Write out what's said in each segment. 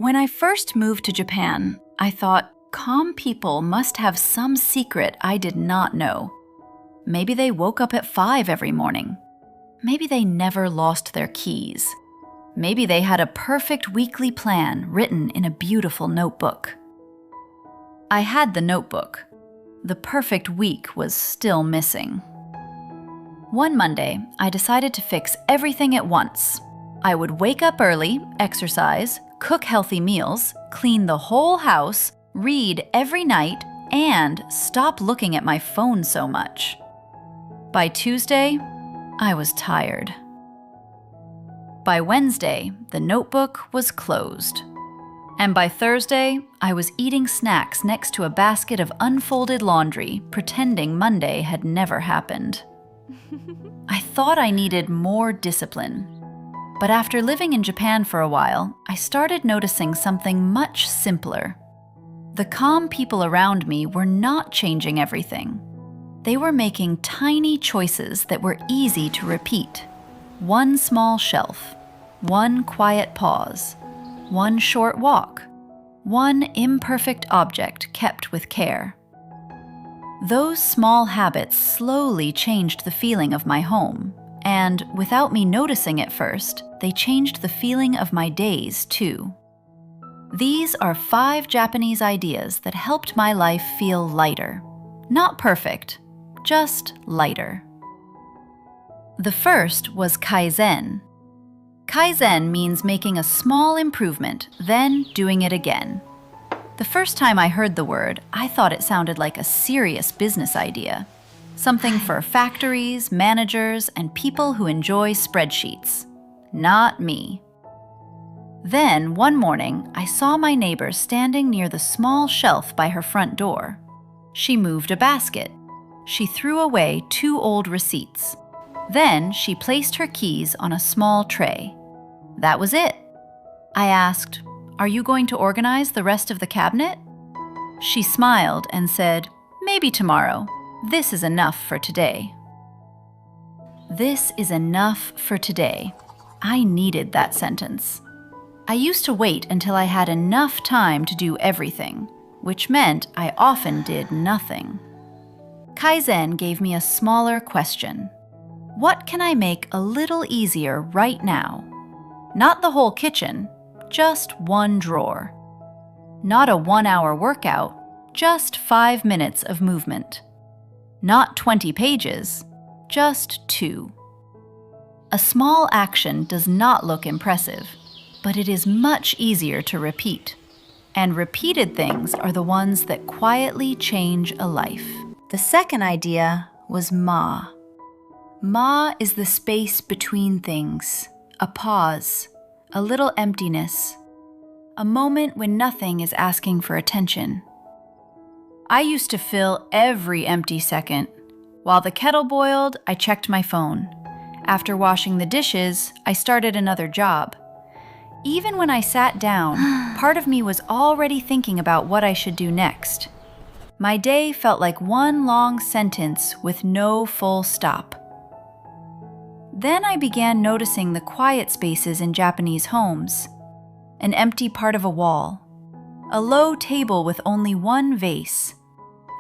When I first moved to Japan, I thought calm people must have some secret I did not know. Maybe they woke up at 5 every morning. Maybe they never lost their keys. Maybe they had a perfect weekly plan written in a beautiful notebook. I had the notebook. The perfect week was still missing. One Monday, I decided to fix everything at once. I would wake up early, exercise, cook healthy meals, clean the whole house, read every night, and stop looking at my phone so much. By Tuesday, I was tired. By Wednesday, the notebook was closed. And by Thursday, I was eating snacks next to a basket of unfolded laundry, pretending Monday had never happened. I thought I needed more discipline. But after living in Japan for a while, I started noticing something much simpler. The calm people around me were not changing everything. They were making tiny choices that were easy to repeat. One small shelf, one quiet pause, one short walk, one imperfect object kept with care. Those small habits slowly changed the feeling of my home, and without me noticing at first, they changed the feeling of my days too. These are 5 Japanese ideas that helped my life feel lighter. Not perfect, just lighter. The first was Kaizen. Kaizen means making a small improvement, then doing it again. The first time I heard the word, I thought it sounded like a serious business idea. Something for factories, managers, and people who enjoy spreadsheets. Not me. Then, one morning, I saw my neighbor standing near the small shelf by her front door. She moved a basket. She threw away 2 old receipts. Then, she placed her keys on a small tray. That was it. I asked, "Are you going to organize the rest of the cabinet?" She smiled and said, "Maybe tomorrow. This is enough for today." This is enough for today. I needed that sentence. I used to wait until I had enough time to do everything, which meant I often did nothing. Kaizen gave me a smaller question. What can I make a little easier right now? Not the whole kitchen, just one drawer. Not a 1-hour workout, just 5 minutes of movement. Not 20 pages, just 2. A small action does not look impressive, but it is much easier to repeat. And repeated things are the ones that quietly change a life. The second idea was ma. Ma is the space between things, a pause, a little emptiness, a moment when nothing is asking for attention. I used to fill every empty second. While the kettle boiled, I checked my phone. After washing the dishes, I started another job. Even when I sat down, part of me was already thinking about what I should do next. My day felt like one long sentence with no full stop. Then I began noticing the quiet spaces in Japanese homes. An empty part of a wall. A low table with only one vase.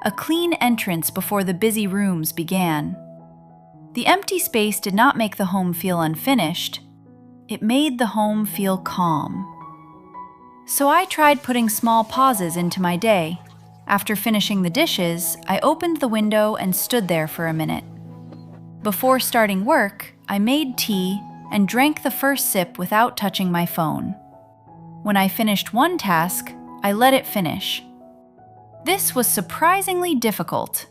A clean entrance before the busy rooms began. The empty space did not make the home feel unfinished. It made the home feel calm. So I tried putting small pauses into my day. After finishing the dishes, I opened the window and stood there for a minute. Before starting work, I made tea and drank the first sip without touching my phone. When I finished one task, I let it finish. This was surprisingly difficult.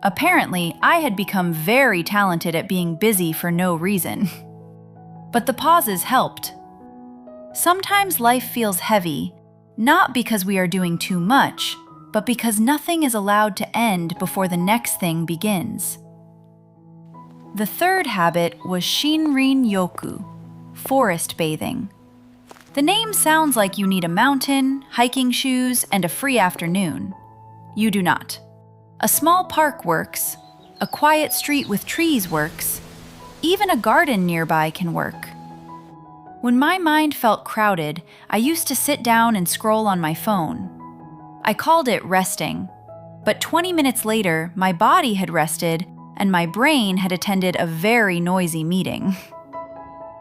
Apparently, I had become very talented at being busy for no reason. But the pauses helped. Sometimes life feels heavy, not because we are doing too much, but because nothing is allowed to end before the next thing begins. The third habit was Shinrin-yoku, forest bathing. The name sounds like you need a mountain, hiking shoes, and a free afternoon. You do not. A small park works. A quiet street with trees works. Even a garden nearby can work. When my mind felt crowded, I used to sit down and scroll on my phone. I called it resting, but 20 minutes later, my body had rested and my brain had attended a very noisy meeting.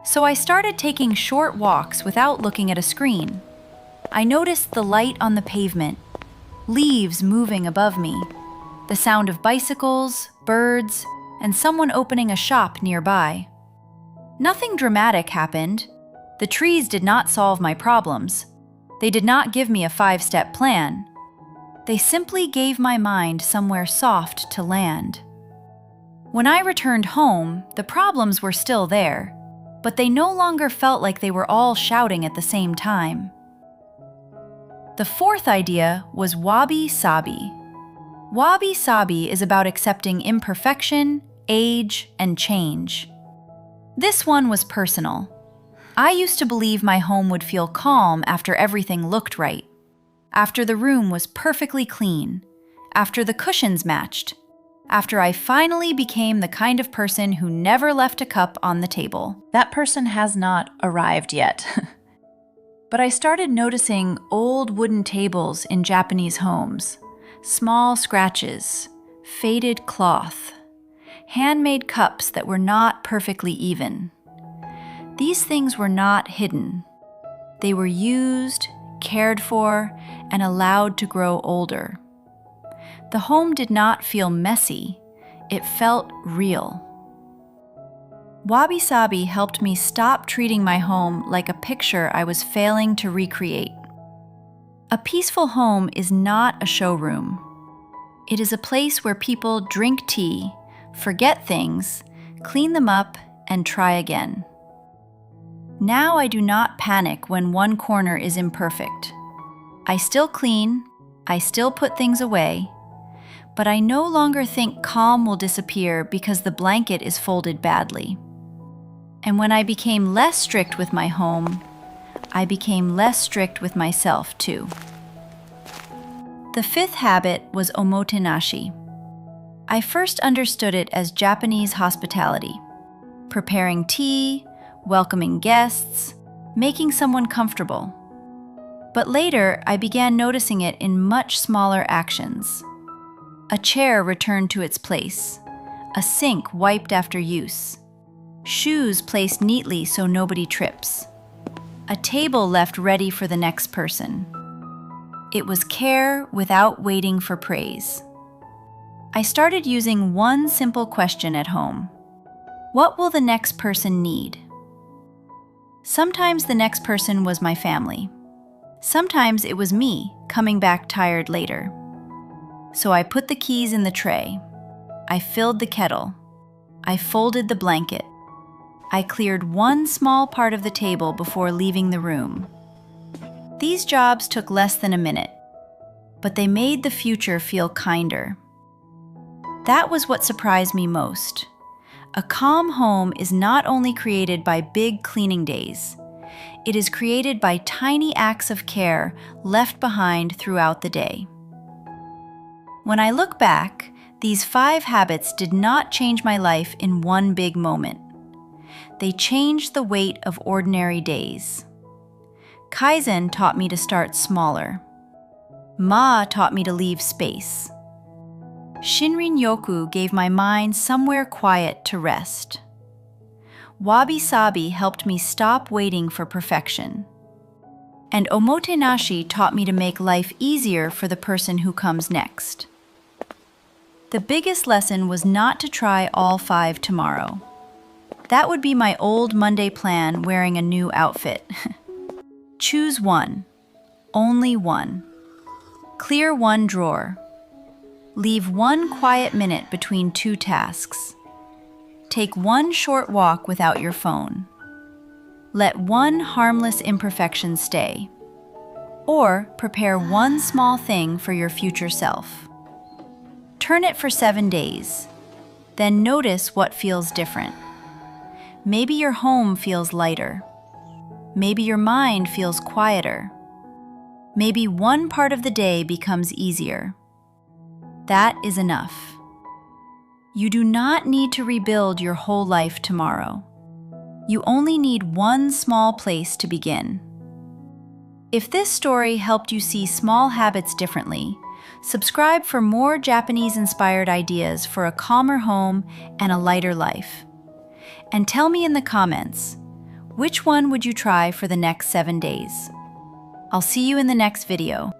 So I started taking short walks without looking at a screen. I noticed the light on the pavement, leaves moving above me, the sound of bicycles, birds, and someone opening a shop nearby. Nothing dramatic happened. The trees did not solve my problems. They did not give me a 5-step plan. They simply gave my mind somewhere soft to land. When I returned home, the problems were still there, but they no longer felt like they were all shouting at the same time. The fourth idea was Wabi-sabi. Wabi-sabi is about accepting imperfection, age, and change. This one was personal. I used to believe my home would feel calm after everything looked right, after the room was perfectly clean, after the cushions matched, after I finally became the kind of person who never left a cup on the table. That person has not arrived yet. But I started noticing old wooden tables in Japanese homes, small scratches, faded cloth, handmade cups that were not perfectly even. These things were not hidden. They were used, cared for, and allowed to grow older. The home did not feel messy. It felt real. Wabi-sabi helped me stop treating my home like a picture I was failing to recreate. A peaceful home is not a showroom. It is a place where people drink tea, forget things, clean them up, and try again. Now I do not panic when one corner is imperfect. I still clean, I still put things away, but I no longer think calm will disappear because the blanket is folded badly. And when I became less strict with my home, I became less strict with myself too. The fifth habit was Omotenashi. I first understood it as Japanese hospitality, preparing tea, welcoming guests, making someone comfortable. But later, I began noticing it in much smaller actions. A chair returned to its place, a sink wiped after use, shoes placed neatly so nobody trips, a table left ready for the next person. It was care without waiting for praise. I started using one simple question at home. What will the next person need? Sometimes the next person was my family. Sometimes it was me, coming back tired later. So I put the keys in the tray. I filled the kettle. I folded the blanket. I cleared one small part of the table before leaving the room. These jobs took less than a minute, but they made the future feel kinder. That was what surprised me most. A calm home is not only created by big cleaning days, it is created by tiny acts of care left behind throughout the day. When I look back, these 5 habits did not change my life in one big moment. They changed the weight of ordinary days. Kaizen taught me to start smaller. Ma taught me to leave space. Shinrin-yoku gave my mind somewhere quiet to rest. Wabi-sabi helped me stop waiting for perfection. And Omotenashi taught me to make life easier for the person who comes next. The biggest lesson was not to try all 5 tomorrow. That would be my old Monday plan wearing a new outfit. Choose one. Only one. Clear one drawer. Leave one quiet minute between 2 tasks. Take one short walk without your phone. Let one harmless imperfection stay. Or prepare one small thing for your future self. Turn it for 7 days. Then notice what feels different. Maybe your home feels lighter. Maybe your mind feels quieter. Maybe one part of the day becomes easier. That is enough. You do not need to rebuild your whole life tomorrow. You only need one small place to begin. If this story helped you see small habits differently, subscribe for more Japanese-inspired ideas for a calmer home and a lighter life. And tell me in the comments, which one would you try for the next 7 days? I'll see you in the next video.